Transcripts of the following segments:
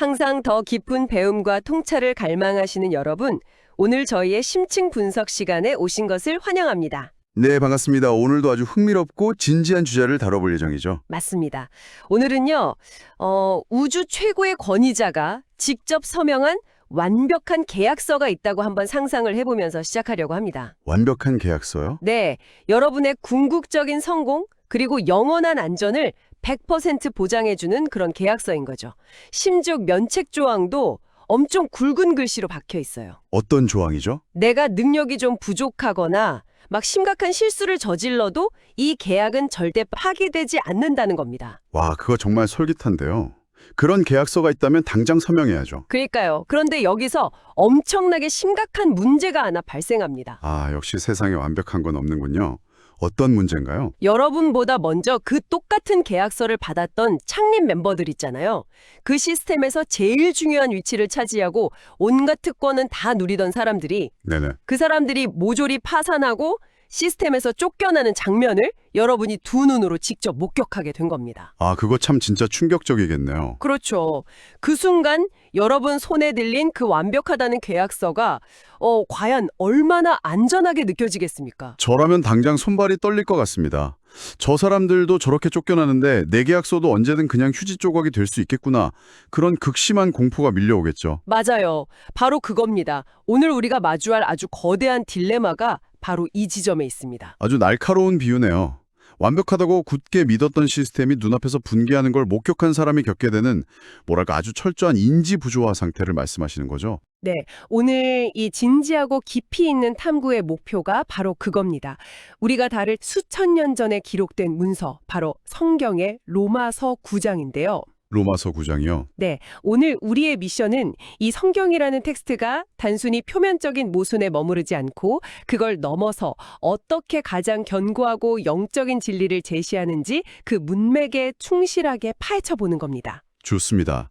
항상 더 깊은 배움과 통찰을 갈망하시는 여러분, 오늘 저희의 심층 분석 시간에 오신 것을 환영합니다. 네, 반갑습니다. 오늘도 아주 흥미롭고 진지한 주제를 다뤄볼 예정이죠. 맞습니다. 오늘은요, 우주 최고의 권위자가 직접 서명한 완벽한 계약서가 있다고 한번 상상을 해보면서 시작하려고 합니다. 완벽한 계약서요? 네, 여러분의 궁극적인 성공, 그리고 영원한 안전을 100% 보장해주는 그런 계약서인 거죠. 심지어 면책 조항도 엄청 굵은 글씨로 박혀 있어요. 어떤 조항이죠? 내가 능력이 좀 부족하거나 막 심각한 실수를 저질러도 이 계약은 절대 파기되지 않는다는 겁니다. 와, 그거 정말 솔깃한데요. 그런 계약서가 있다면 당장 서명해야죠. 그러니까요. 그런데 여기서 엄청나게 심각한 문제가 하나 발생합니다. 아, 역시 세상에 완벽한 건 없는군요. 어떤 문제인가요? 여러분보다 먼저 그 똑같은 계약서를 받았던 창립 멤버들 있잖아요. 그 시스템에서 제일 중요한 위치를 차지하고 온갖 특권은 다 누리던 사람들이 네네. 그 사람들이 모조리 파산하고 시스템에서 쫓겨나는 장면을 여러분이 두 눈으로 직접 목격하게 된 겁니다. 아, 그거 참 진짜 충격적이겠네요. 그렇죠. 그 순간 여러분 손에 들린 그 완벽하다는 계약서가 과연 얼마나 안전하게 느껴지겠습니까? 저라면 당장 손발이 떨릴 것 같습니다. 저 사람들도 저렇게 쫓겨나는데 내 계약서도 언제든 그냥 휴지 조각이 될 수 있겠구나. 그런 극심한 공포가 밀려오겠죠. 맞아요. 바로 그겁니다. 오늘 우리가 마주할 아주 거대한 딜레마가 바로 이 지점에 있습니다. 아주 날카로운 비유네요. 완벽하다고 굳게 믿었던 시스템이 눈앞에서 붕괴하는 걸 목격한 사람이 겪게 되는 뭐랄까 아주 철저한 인지 부조화 상태를 말씀하시는 거죠. 네, 오늘 이 진지하고 깊이 있는 탐구의 목표가 바로 그겁니다. 우리가 다룰 수천 년 전에 기록된 문서, 바로 성경의 로마서 9장인데요. 로마서 9장이요. 네, 오늘 우리의 미션은 이 성경이라는 텍스트가 단순히 표면적인 모순에 머무르지 않고 그걸 넘어서 어떻게 가장 견고하고 영적인 진리를 제시하는지 그 문맥에 충실하게 파헤쳐 보는 겁니다. 좋습니다.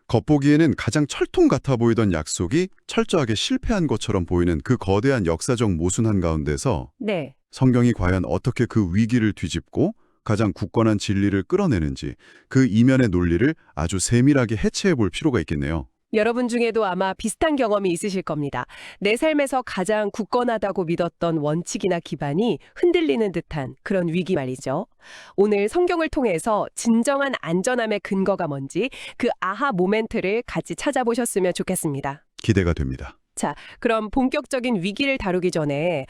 겉보기에는 가장 철통 같아 보이던 약속이 철저하게 실패한 것처럼 보이는 그 거대한 역사적 모순 한가운데서 네, 성경이 과연 어떻게 그 위기를 뒤집고 가장 굳건한 진리를 끌어내는지 그 이면의 논리를 아주 세밀하게 해체해 볼 필요가 있겠네요. 여러분 중에도 아마 비슷한 경험이 있으실 겁니다. 내 삶에서 가장 굳건하다고 믿었던 원칙이나 기반이 흔들리는 듯한 그런 위기 말이죠. 오늘 성경을 통해서 진정한 안전함의 근거가 뭔지 그 아하 모멘트를 같이 찾아보셨으면 좋겠습니다. 기대가 됩니다. 자, 그럼 본격적인 위기를 다루기 전에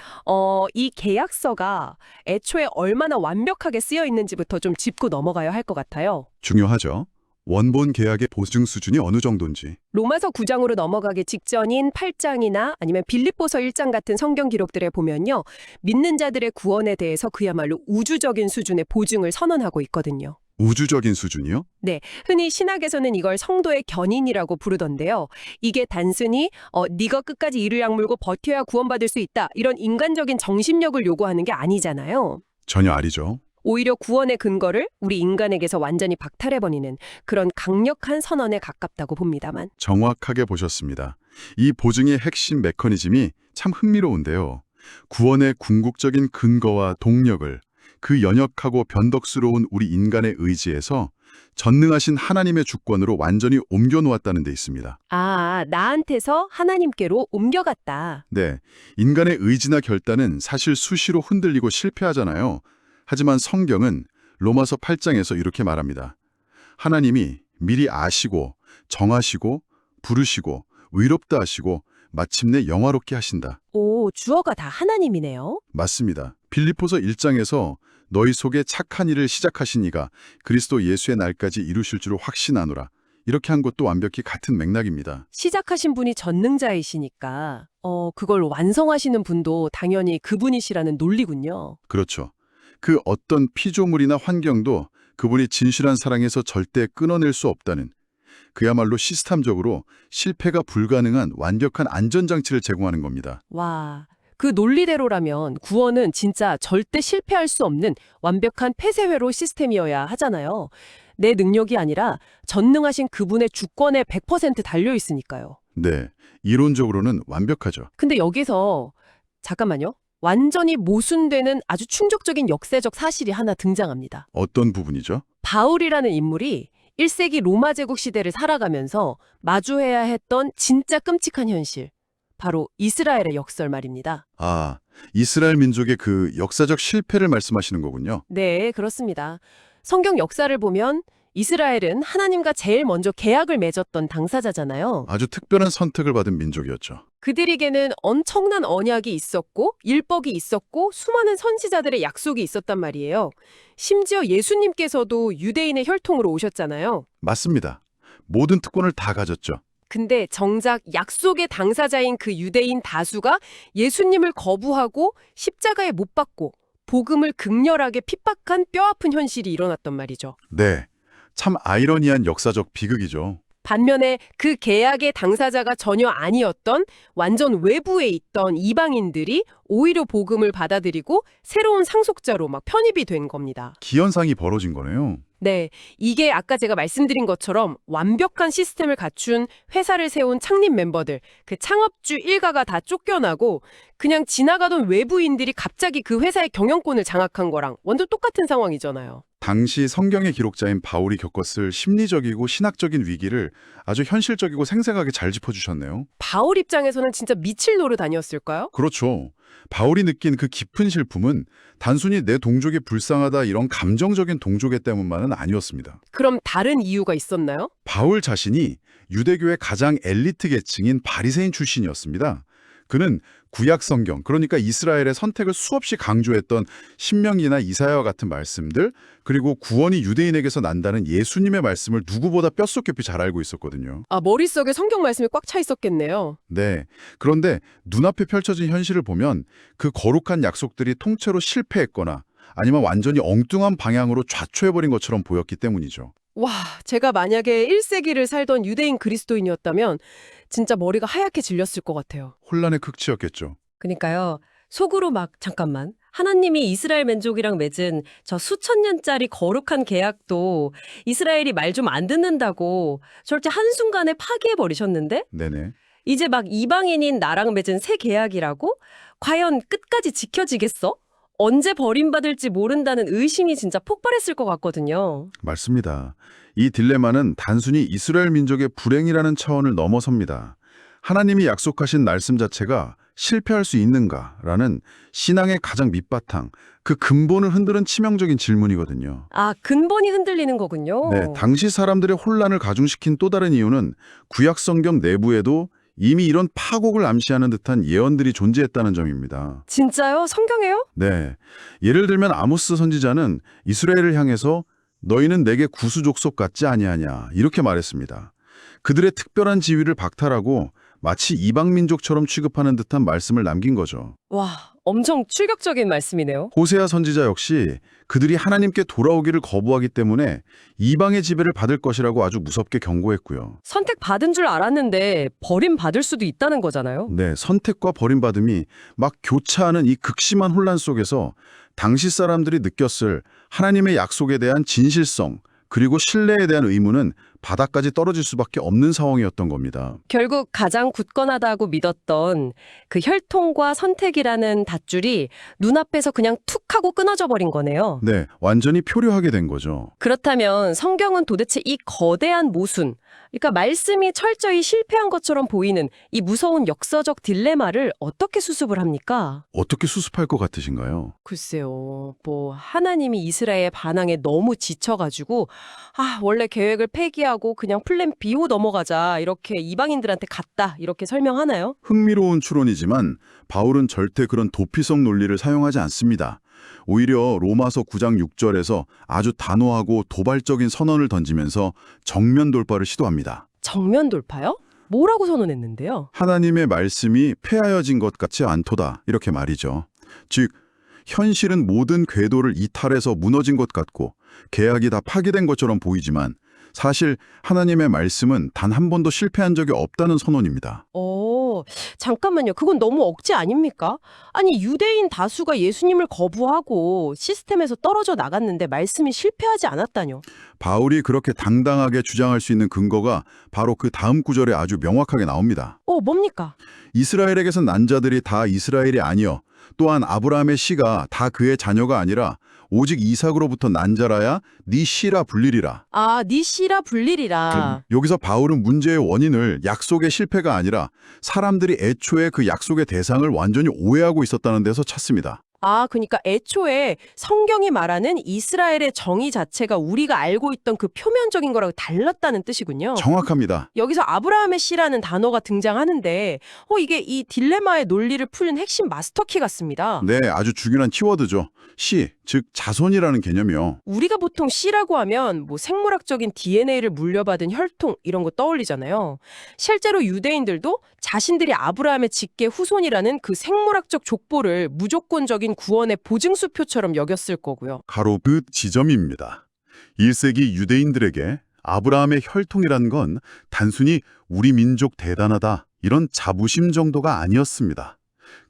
이 계약서가 애초에 얼마나 완벽하게 쓰여 있는지부터 좀 짚고 넘어가야 할 것 같아요. 중요하죠. 원본 계약의 보증 수준이 어느 정도인지. 로마서 9장으로 넘어가기 직전인 8장이나 아니면 빌립보서 1장 같은 성경 기록들에 보면요. 믿는 자들의 구원에 대해서 그야말로 우주적인 수준의 보증을 선언하고 있거든요. 우주적인 수준이요? 네, 흔히 신학에서는 이걸 성도의 견인이라고 부르던데요. 이게 단순히 네가 끝까지 이를 악물고 버텨야 구원받을 수 있다. 이런 인간적인 정신력을 요구하는 게 아니잖아요. 전혀 아니죠. 오히려 구원의 근거를 우리 인간에게서 완전히 박탈해버리는 그런 강력한 선언에 가깝다고 봅니다만. 정확하게 보셨습니다. 이 보증의 핵심 메커니즘이 참 흥미로운데요. 구원의 궁극적인 근거와 동력을 그 연약하고 변덕스러운 우리 인간의 의지에서 전능하신 하나님의 주권으로 완전히 옮겨놓았다는 데 있습니다. 아, 나한테서 하나님께로 옮겨갔다. 네, 인간의 의지나 결단은 사실 수시로 흔들리고 실패하잖아요. 하지만 성경은 로마서 8장에서 이렇게 말합니다. 하나님이 미리 아시고 정하시고 부르시고 의롭다 하시고 마침내 영화롭게 하신다. 오, 주어가 다 하나님이네요. 맞습니다. 빌립보서 1장에서 너희 속에 착한 일을 시작하신 이가 그리스도 예수의 날까지 이루실 줄을 확신하노라. 이렇게 한 것도 완벽히 같은 맥락입니다. 시작하신 분이 전능자이시니까 그걸 완성하시는 분도 당연히 그분이시라는 논리군요. 그렇죠. 그 어떤 피조물이나 환경도 그분이 진실한 사랑에서 절대 끊어낼 수 없다는 그야말로 시스템적으로 실패가 불가능한 완벽한 안전장치를 제공하는 겁니다. 와, 그 논리대로라면 구원은 진짜 절대 실패할 수 없는 완벽한 폐쇄회로 시스템이어야 하잖아요. 내 능력이 아니라 전능하신 그분의 주권에 100% 달려있으니까요. 네, 이론적으로는 완벽하죠. 근데 여기서 잠깐만요. 완전히 모순되는 아주 충격적인 역사적 사실이 하나 등장합니다. 어떤 부분이죠? 바울이라는 인물이 1세기 로마 제국 시대를 살아가면서 마주해야 했던 진짜 끔찍한 현실. 바로 이스라엘의 역설 말입니다. 아, 이스라엘 민족의 그 역사적 실패를 말씀하시는 거군요. 네, 그렇습니다. 성경 역사를 보면 이스라엘은 하나님과 제일 먼저 계약을 맺었던 당사자잖아요. 아주 특별한 선택을 받은 민족이었죠. 그들에게는 엄청난 언약이 있었고 율법이 있었고 수많은 선지자들의 약속이 있었단 말이에요. 심지어 예수님께서도 유대인의 혈통으로 오셨잖아요. 맞습니다. 모든 특권을 다 가졌죠. 근데 정작 약속의 당사자인 그 유대인 다수가 예수님을 거부하고 십자가에 못 박고 복음을 극렬하게 핍박한 뼈아픈 현실이 일어났단 말이죠. 네, 참 아이러니한 역사적 비극이죠. 반면에 그 계약의 당사자가 전혀 아니었던 완전 외부에 있던 이방인들이 오히려 복음을 받아들이고 새로운 상속자로 막 편입이 된 겁니다. 기현상이 벌어진 거네요. 네, 이게 아까 제가 말씀드린 것처럼 완벽한 시스템을 갖춘 회사를 세운 창립 멤버들, 그 창업주 일가가 다 쫓겨나고 그냥 지나가던 외부인들이 갑자기 그 회사의 경영권을 장악한 거랑 완전 똑같은 상황이잖아요. 당시 성경의 기록자인 바울이 겪었을 심리적이고 신학적인 위기를 아주 현실적이고 생생하게 잘 짚어주셨네요. 바울 입장에서는 진짜 미칠 노릇 아니었을까요? 그렇죠. 바울이 느낀 그 깊은 슬픔은 단순히 내 동족이 불쌍하다 이런 감정적인 동족애 때문만은 아니었습니다. 그럼 다른 이유가 있었나요? 바울 자신이 유대교의 가장 엘리트 계층인 바리새인 출신이었습니다. 그는 구약 성경, 그러니까 이스라엘의 선택을 수없이 강조했던 신명기나 이사야와 같은 말씀들, 그리고 구원이 유대인에게서 난다는 예수님의 말씀을 누구보다 뼛속 깊이 잘 알고 있었거든요. 아, 머릿속에 성경 말씀이 꽉 차 있었겠네요. 네. 그런데 눈앞에 펼쳐진 현실을 보면 그 거룩한 약속들이 통째로 실패했거나 아니면 완전히 엉뚱한 방향으로 좌초해버린 것처럼 보였기 때문이죠. 와, 제가 만약에 1세기를 살던 유대인 그리스도인이었다면 진짜 머리가 하얗게 질렸을 것 같아요. 혼란의 극치였겠죠. 그니까요. 속으로 막 잠깐만. 하나님이 이스라엘 민족이랑 맺은 저 수천 년짜리 거룩한 계약도 이스라엘이 말 좀 안 듣는다고 절대 한순간에 파기해버리셨는데 네네. 이제 막 이방인인 나랑 맺은 새 계약이라고? 과연 끝까지 지켜지겠어? 언제 버림받을지 모른다는 의심이 진짜 폭발했을 것 같거든요. 맞습니다. 이 딜레마는 단순히 이스라엘 민족의 불행이라는 차원을 넘어섭니다. 하나님이 약속하신 말씀 자체가 실패할 수 있는가라는 신앙의 가장 밑바탕, 그 근본을 흔드는 치명적인 질문이거든요. 아, 근본이 흔들리는 거군요. 네, 당시 사람들의 혼란을 가중시킨 또 다른 이유는 구약 성경 내부에도 이미 이런 파국을 암시하는 듯한 예언들이 존재했다는 점입니다. 진짜요? 성경에요? 네, 예를 들면 아모스 선지자는 이스라엘을 향해서 너희는 내게 구수족속 같지 아니하냐 이렇게 말했습니다. 그들의 특별한 지위를 박탈하고 마치 이방민족처럼 취급하는 듯한 말씀을 남긴 거죠. 와, 엄청 충격적인 말씀이네요. 호세아 선지자 역시 그들이 하나님께 돌아오기를 거부하기 때문에 이방의 지배를 받을 것이라고 아주 무섭게 경고했고요. 선택받은 줄 알았는데 버림받을 수도 있다는 거잖아요. 네, 선택과 버림받음이 막 교차하는 이 극심한 혼란 속에서 당시 사람들이 느꼈을 하나님의 약속에 대한 진실성 그리고 신뢰에 대한 의무는 바닥까지 떨어질 수밖에 없는 상황이었던 겁니다. 결국 가장 굳건하다고 믿었던 그 혈통과 선택이라는 닷줄이 눈앞에서 그냥 툭 하고 끊어져 버린 거네요. 네, 완전히 표류하게 된 거죠. 그렇다면 성경은 도대체 이 거대한 모순, 그러니까 말씀이 철저히 실패한 것처럼 보이는 이 무서운 역사적 딜레마를 어떻게 수습을 합니까? 어떻게 수습할 것 같으신가요? 글쎄요, 하나님이 이스라엘 반항에 너무 지쳐가지고 원래 계획을 폐기하고 그냥 플랜 B로 넘어가자 이렇게 이방인들한테 갔다 이렇게 설명하나요? 흥미로운 추론이지만 바울은 절대 그런 도피성 논리를 사용하지 않습니다. 오히려 로마서 9장 6절에서 아주 단호하고 도발적인 선언을 던지면서 정면 돌파를 시도합니다. 정면 돌파요? 뭐라고 선언했는데요? 하나님의 말씀이 폐하여진 것 같지 않도다 이렇게 말이죠. 즉 현실은 모든 궤도를 이탈해서 무너진 것 같고 계약이 다 파기된 것처럼 보이지만 사실 하나님의 말씀은 단 한 번도 실패한 적이 없다는 선언입니다. 잠깐만요. 그건 너무 억지 아닙니까? 아니, 유대인 다수가 예수님을 거부하고 시스템에서 떨어져 나갔는데 말씀이 실패하지 않았다뇨. 바울이 그렇게 당당하게 주장할 수 있는 근거가 바로 그 다음 구절에 아주 명확하게 나옵니다. 뭡니까? 이스라엘에게서 난 자들이 다 이스라엘이 아니여 또한 아브라함의 씨가 다 그의 자녀가 아니라 오직 이삭으로부터 난 자라야 네 씨라 불리리라. 아, 네 씨라 불리리라. 여기서 바울은 문제의 원인을 약속의 실패가 아니라 사람들이 애초에 그 약속의 대상을 완전히 오해하고 있었다는 데서 찾습니다. 아, 그러니까 애초에 성경이 말하는 이스라엘의 정의 자체가 우리가 알고 있던 그 표면적인 거랑 달랐다는 뜻이군요. 정확합니다. 여기서 아브라함의 씨라는 단어가 등장하는데 이게 이 딜레마의 논리를 푸는 핵심 마스터키 같습니다. 네, 아주 중요한 키워드죠. 씨, 즉 자손이라는 개념이요. 우리가 보통 씨라고 하면 뭐 생물학적인 DNA를 물려받은 혈통 이런 거 떠올리잖아요. 실제로 유대인들도 자신들이 아브라함의 직계 후손이라는 그 생물학적 족보를 무조건적인 구원의 보증수표처럼 여겼을 거고요. 바로 그 지점입니다. 1세기 유대인들에게 아브라함의 혈통이란 건 단순히 우리 민족 대단하다 이런 자부심 정도가 아니었습니다.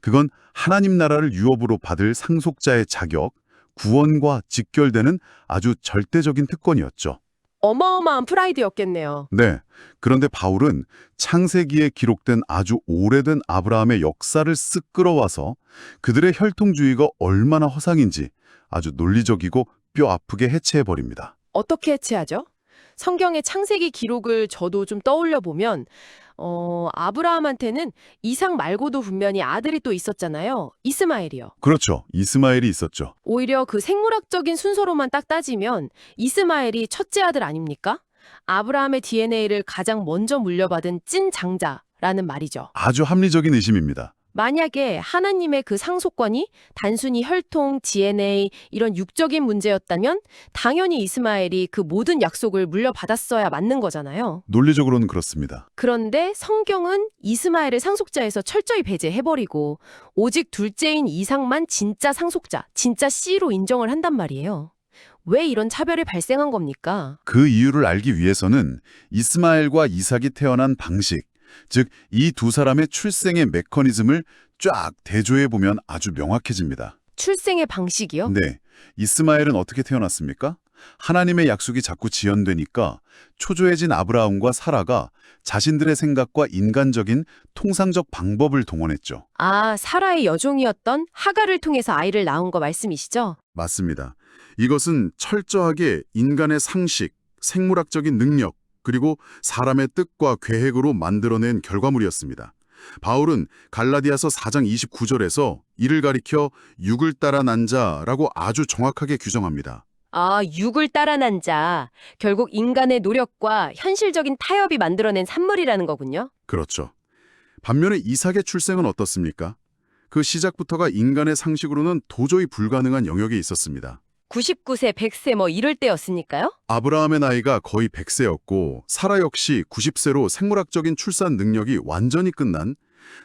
그건 하나님 나라를 유업으로 받을 상속자의 자격, 구원과 직결되는 아주 절대적인 특권이었죠. 어마어마한 프라이드였겠네요. 네, 그런데 바울은 창세기에 기록된 아주 오래된 아브라함의 역사를 쓱 끌어와서 그들의 혈통주의가 얼마나 허상인지 아주 논리적이고 뼈 아프게 해체해버립니다. 어떻게 해체하죠? 성경의 창세기 기록을 저도 좀 떠올려 보면 아브라함한테는 이삭 말고도 분명히 아들이 또 있었잖아요. 이스마엘이요. 그렇죠. 이스마엘이 있었죠. 오히려 그 생물학적인 순서로만 딱 따지면 이스마엘이 첫째 아들 아닙니까? 아브라함의 DNA를 가장 먼저 물려받은 찐 장자라는 말이죠. 아주 합리적인 의심입니다. 만약에 하나님의 그 상속권이 단순히 혈통, DNA 이런 육적인 문제였다면 당연히 이스마엘이 그 모든 약속을 물려받았어야 맞는 거잖아요. 논리적으로는 그렇습니다. 그런데 성경은 이스마엘을 상속자에서 철저히 배제해버리고 오직 둘째인 이삭만 진짜 상속자, 진짜 씨로 인정을 한단 말이에요. 왜 이런 차별이 발생한 겁니까? 그 이유를 알기 위해서는 이스마엘과 이삭이 태어난 방식, 즉 이 두 사람의 출생의 메커니즘을 쫙 대조해보면 아주 명확해집니다. 출생의 방식이요? 네, 이스마엘은 어떻게 태어났습니까? 하나님의 약속이 자꾸 지연되니까 초조해진 아브라함과 사라가 자신들의 생각과 인간적인 통상적 방법을 동원했죠. 아, 사라의 여종이었던 하갈을 통해서 아이를 낳은 거 말씀이시죠? 맞습니다. 이것은 철저하게 인간의 상식, 생물학적인 능력, 그리고 사람의 뜻과 계획으로 만들어낸 결과물이었습니다. 바울은 갈라디아서 4장 29절에서 이를 가리켜 육을 따라 난 자라고 아주 정확하게 규정합니다. 아, 육을 따라 난 자. 결국 인간의 노력과 현실적인 타협이 만들어낸 산물이라는 거군요. 그렇죠. 반면에 이삭의 출생은 어떻습니까? 그 시작부터가 인간의 상식으로는 도저히 불가능한 영역에 있었습니다. 99세, 100세 뭐 이럴 때였으니까요? 아브라함의 나이가 거의 100세였고 사라 역시 90세로 생물학적인 출산 능력이 완전히 끝난,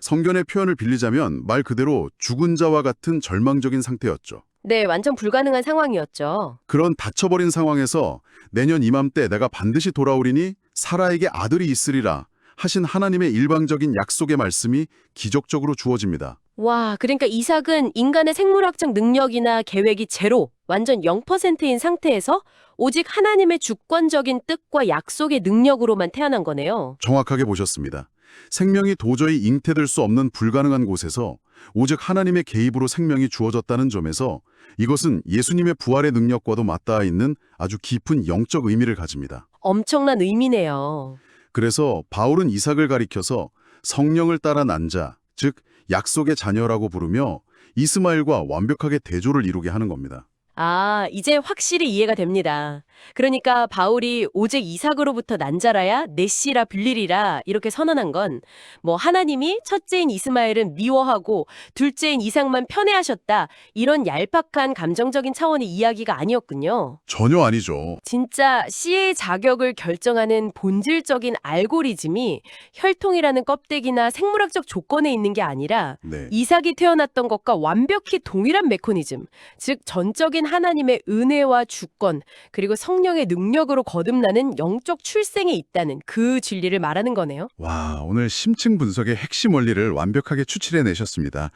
성경의 표현을 빌리자면 말 그대로 죽은 자와 같은 절망적인 상태였죠. 네, 완전 불가능한 상황이었죠. 그런 닫혀버린 상황에서 내년 이맘때 내가 반드시 돌아오리니 사라에게 아들이 있으리라 하신 하나님의 일방적인 약속의 말씀이 기적적으로 주어집니다. 와, 그러니까 이삭은 인간의 생물학적 능력이나 계획이 제로, 완전 0%인 상태에서 오직 하나님의 주권적인 뜻과 약속의 능력으로만 태어난 거네요. 정확하게 보셨습니다. 생명이 도저히 잉태될 수 없는 불가능한 곳에서 오직 하나님의 개입으로 생명이 주어졌다는 점에서 이것은 예수님의 부활의 능력과도 맞닿아 있는 아주 깊은 영적 의미를 가집니다. 엄청난 의미네요. 그래서 바울은 이삭을 가리켜서 성령을 따라 난 자, 즉 약속의 자녀라고 부르며 이스마엘과 완벽하게 대조를 이루게 하는 겁니다. 아, 이제 확실히 이해가 됩니다. 그러니까 바울이 오직 이삭으로부터 난 자라야 내 씨라 불리리라 이렇게 선언한 건 뭐 하나님이 첫째인 이스마엘은 미워하고 둘째인 이삭만 편애하셨다 이런 얄팍한 감정적인 차원의 이야기가 아니었군요. 전혀 아니죠. 진짜 씨의 자격을 결정하는 본질적인 알고리즘이 혈통이라는 껍데기나 생물학적 조건에 있는 게 아니라 네. 이삭이 태어났던 것과 완벽히 동일한 메커니즘, 즉 전적인 하나님의 은혜와 주권, 그리고 성령의 능력으로 거듭나는 영적 출생에 있다는 그 진리를 말하는 거네요. 와, 오늘 심층 분석의 핵심 원리를 완벽하게 추출해 내셨습니다.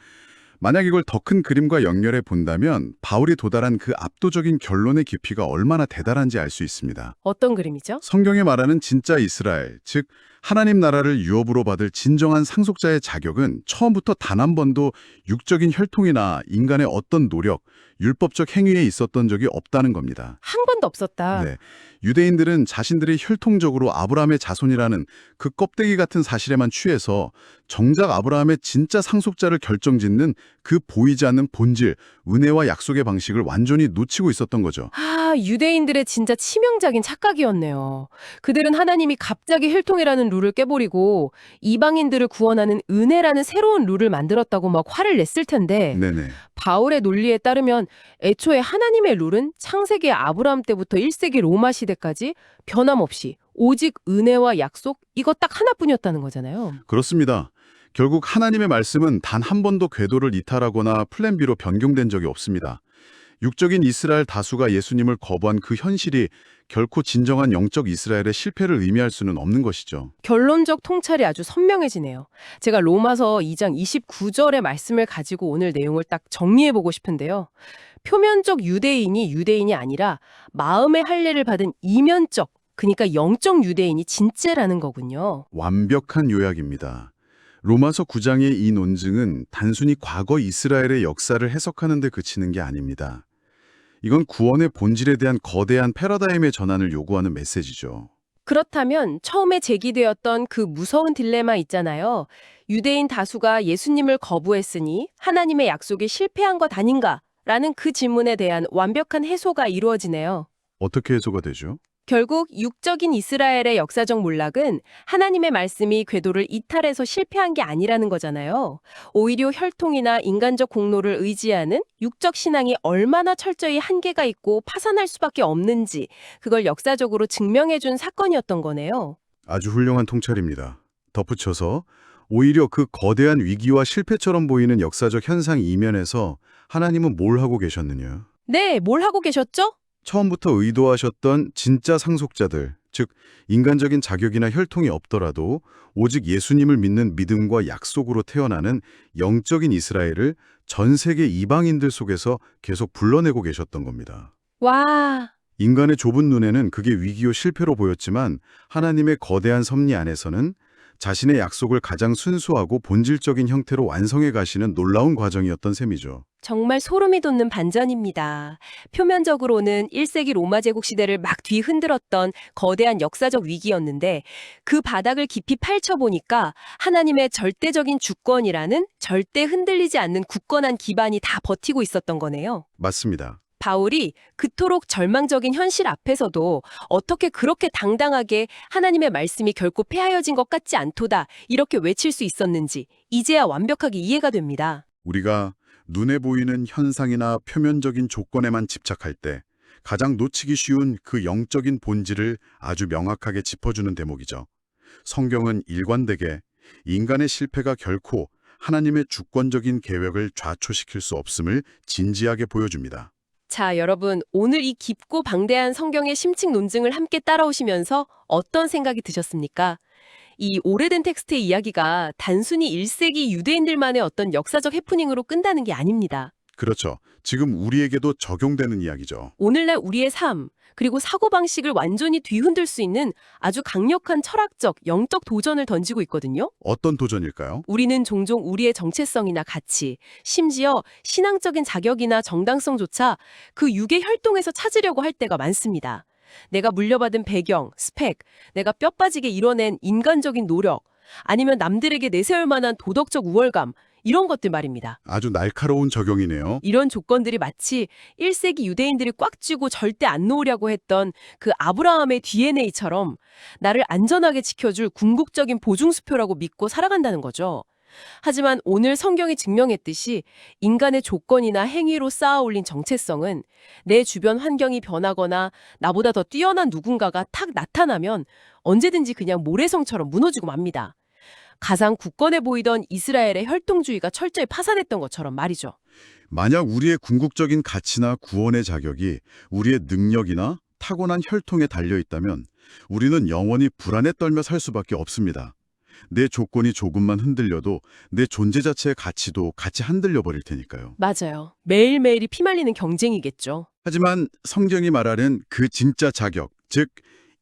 만약 이걸 더 큰 그림과 연결해 본다면 바울이 도달한 그 압도적인 결론의 깊이가 얼마나 대단한지 알 수 있습니다. 어떤 그림이죠? 성경에 말하는 진짜 이스라엘, 즉 하나님 나라를 유업으로 받을 진정한 상속자의 자격은 처음부터 단 한 번도 육적인 혈통이나 인간의 어떤 노력, 율법적 행위에 있었던 적이 없다는 겁니다. 한 번도 없었다. 네. 유대인들은 자신들이 혈통적으로 아브라함의 자손이라는 그 껍데기 같은 사실에만 취해서 정작 아브라함의 진짜 상속자를 결정짓는 그 보이지 않는 본질, 은혜와 약속의 방식을 완전히 놓치고 있었던 거죠. 유대인들의 진짜 치명적인 착각이었네요. 그들은 하나님이 갑자기 혈통이라는 룰을 깨버리고 이방인들을 구원하는 은혜라는 새로운 룰을 만들었다고 막 화를 냈을 텐데 네네. 바울의 논리에 따르면 애초에 하나님의 룰은 창세기 아브라함 때부터 1세기 로마 시대까지 변함없이 오직 은혜와 약속 이거 딱 하나뿐이었다는 거잖아요. 그렇습니다. 결국 하나님의 말씀은 단 한 번도 궤도를 이탈하거나 플랜 B로 변경된 적이 없습니다. 육적인 이스라엘 다수가 예수님을 거부한 그 현실이 결코 진정한 영적 이스라엘의 실패를 의미할 수는 없는 것이죠. 결론적 통찰이 아주 선명해지네요. 제가 로마서 2장 29절의 말씀을 가지고 오늘 내용을 딱 정리해보고 싶은데요. 표면적 유대인이 유대인이 아니라 마음의 할례를 받은 이면적, 그러니까 영적 유대인이 진짜라는 거군요. 완벽한 요약입니다. 로마서 9장의 이 논증은 단순히 과거 이스라엘의 역사를 해석하는 데 그치는 게 아닙니다. 이건 구원의 본질에 대한 거대한 패러다임의 전환을 요구하는 메시지죠. 그렇다면 처음에 제기되었던 그 무서운 딜레마 있잖아요. 유대인 다수가 예수님을 거부했으니 하나님의 약속이 실패한 것 아닌가? 라는 그 질문에 대한 완벽한 해소가 이루어지네요. 어떻게 해소가 되죠? 결국 육적인 이스라엘의 역사적 몰락은 하나님의 말씀이 궤도를 이탈해서 실패한 게 아니라는 거잖아요. 오히려 혈통이나 인간적 공로를 의지하는 육적 신앙이 얼마나 철저히 한계가 있고 파산할 수밖에 없는지 그걸 역사적으로 증명해준 사건이었던 거네요. 아주 훌륭한 통찰입니다. 덧붙여서 오히려 그 거대한 위기와 실패처럼 보이는 역사적 현상 이면에서 하나님은 뭘 하고 계셨느냐? 네, 뭘 하고 계셨죠? 처음부터 의도하셨던 진짜 상속자들, 즉 인간적인 자격이나 혈통이 없더라도 오직 예수님을 믿는 믿음과 약속으로 태어나는 영적인 이스라엘을 전 세계 이방인들 속에서 계속 불러내고 계셨던 겁니다. 와, 인간의 좁은 눈에는 그게 위기요 실패로 보였지만 하나님의 거대한 섭리 안에서는 자신의 약속을 가장 순수하고 본질적인 형태로 완성해 가시는 놀라운 과정이었던 셈이죠. 정말 소름이 돋는 반전입니다. 표면적으로는 1세기 로마 제국 시대를 막 뒤흔들었던 거대한 역사적 위기였는데 그 바닥을 깊이 펼쳐보니까 하나님의 절대적인 주권이라는 절대 흔들리지 않는 굳건한 기반이 다 버티고 있었던 거네요. 맞습니다. 바울이 그토록 절망적인 현실 앞에서도 어떻게 그렇게 당당하게 하나님의 말씀이 결코 폐하여진 것 같지 않도다 이렇게 외칠 수 있었는지 이제야 완벽하게 이해가 됩니다. 우리가 눈에 보이는 현상이나 표면적인 조건에만 집착할 때 가장 놓치기 쉬운 그 영적인 본질을 아주 명확하게 짚어주는 대목이죠. 성경은 일관되게 인간의 실패가 결코 하나님의 주권적인 계획을 좌초시킬 수 없음을 진지하게 보여줍니다. 자, 여러분, 오늘 이 깊고 방대한 성경의 심층 논증을 함께 따라오시면서 어떤 생각이 드셨습니까? 이 오래된 텍스트의 이야기가 단순히 1세기 유대인들만의 어떤 역사적 해프닝으로 끝나는 게 아닙니다. 그렇죠. 지금 우리에게도 적용되는 이야기죠. 오늘날 우리의 삶, 그리고 사고방식을 완전히 뒤흔들 수 있는 아주 강력한 철학적, 영적 도전을 던지고 있거든요. 어떤 도전일까요? 우리는 종종 우리의 정체성이나 가치, 심지어 신앙적인 자격이나 정당성조차 그 육의 혈통에서 찾으려고 할 때가 많습니다. 내가 물려받은 배경, 스펙, 내가 뼈 빠지게 이뤄낸 인간적인 노력, 아니면 남들에게 내세울 만한 도덕적 우월감, 이런 것들 말입니다. 아주 날카로운 적용이네요. 이런 조건들이 마치 1세기 유대인들이 꽉 쥐고 절대 안 놓으려고 했던 그 아브라함의 DNA처럼 나를 안전하게 지켜줄 궁극적인 보증수표라고 믿고 살아간다는 거죠. 하지만 오늘 성경이 증명했듯이 인간의 조건이나 행위로 쌓아 올린 정체성은 내 주변 환경이 변하거나 나보다 더 뛰어난 누군가가 탁 나타나면 언제든지 그냥 모래성처럼 무너지고 맙니다. 가장 굳건해 보이던 이스라엘의 혈통주의가 철저히 파산했던 것처럼 말이죠. 만약 우리의 궁극적인 가치나 구원의 자격이 우리의 능력이나 타고난 혈통에 달려있다면 우리는 영원히 불안에 떨며 살 수밖에 없습니다. 내 조건이 조금만 흔들려도 내 존재 자체의 가치도 같이 흔들려 버릴 테니까요. 맞아요. 매일매일이 피말리는 경쟁이겠죠. 하지만 성경이 말하는 그 진짜 자격, 즉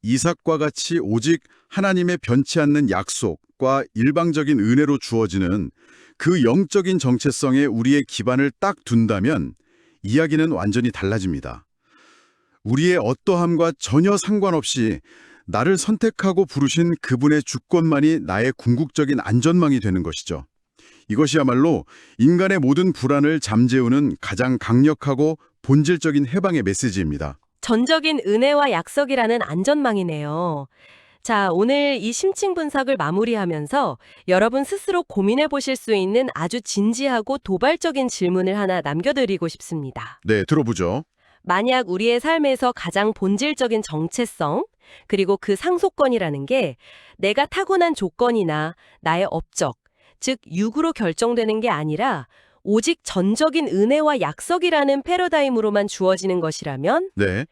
이삭과 같이 오직 하나님의 변치 않는 약속과 일방적인 은혜로 주어지는 그 영적인 정체성에 우리의 기반을 딱 둔다면 이야기는 완전히 달라집니다. 우리의 어떠함과 전혀 상관없이 나를 선택하고 부르신 그분의 주권만이 나의 궁극적인 안전망이 되는 것이죠. 이것이야말로 인간의 모든 불안을 잠재우는 가장 강력하고 본질적인 해방의 메시지입니다. 전적인 은혜와 약속이라는 안전망이네요. 자, 오늘 이 심층 분석을 마무리하면서 여러분 스스로 고민해 보실 수 있는 아주 진지하고 도발적인 질문을 하나 남겨드리고 싶습니다. 네, 들어보죠. 만약 우리의 삶에서 가장 본질적인 정체성, 그리고 그 상속권이라는 게 내가 타고난 조건이나 나의 업적, 즉 육으로 결정되는 게 아니라 오직 전적인 은혜와 약속이라는 패러다임으로만 주어지는 것이라면, 네,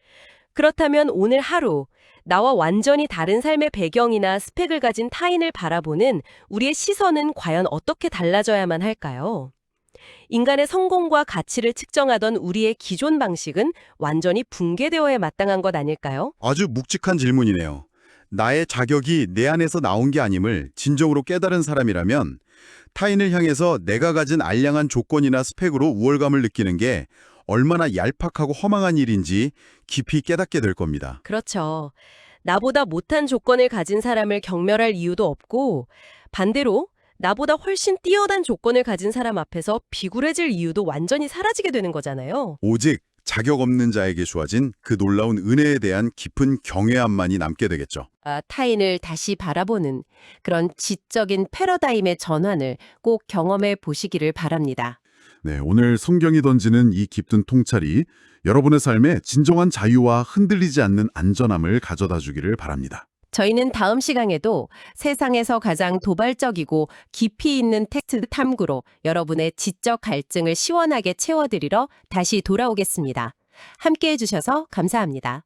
그렇다면 오늘 하루 나와 완전히 다른 삶의 배경이나 스펙을 가진 타인을 바라보는 우리의 시선은 과연 어떻게 달라져야만 할까요? 인간의 성공과 가치를 측정하던 우리의 기존 방식은 완전히 붕괴되어야 마땅한 것 아닐까요? 아주 묵직한 질문이네요. 나의 자격이 내 안에서 나온 게 아님을 진정으로 깨달은 사람이라면 타인을 향해서 내가 가진 알량한 조건이나 스펙으로 우월감을 느끼는 게 얼마나 얄팍하고 허망한 일인지 깊이 깨닫게 될 겁니다. 그렇죠. 나보다 못한 조건을 가진 사람을 경멸할 이유도 없고, 반대로 나보다 훨씬 뛰어난 조건을 가진 사람 앞에서 비굴해질 이유도 완전히 사라지게 되는 거잖아요. 오직 자격 없는 자에게 주어진 그 놀라운 은혜에 대한 깊은 경외함만이 남게 되겠죠. 타인을 다시 바라보는 그런 지적인 패러다임의 전환을 꼭 경험해 보시기를 바랍니다. 네, 오늘 성경이 던지는 이 깊은 통찰이 여러분의 삶에 진정한 자유와 흔들리지 않는 안전함을 가져다 주기를 바랍니다. 저희는 다음 시간에도 세상에서 가장 도발적이고 깊이 있는 텍스트 탐구로 여러분의 지적 갈증을 시원하게 채워드리러 다시 돌아오겠습니다. 함께해 주셔서 감사합니다.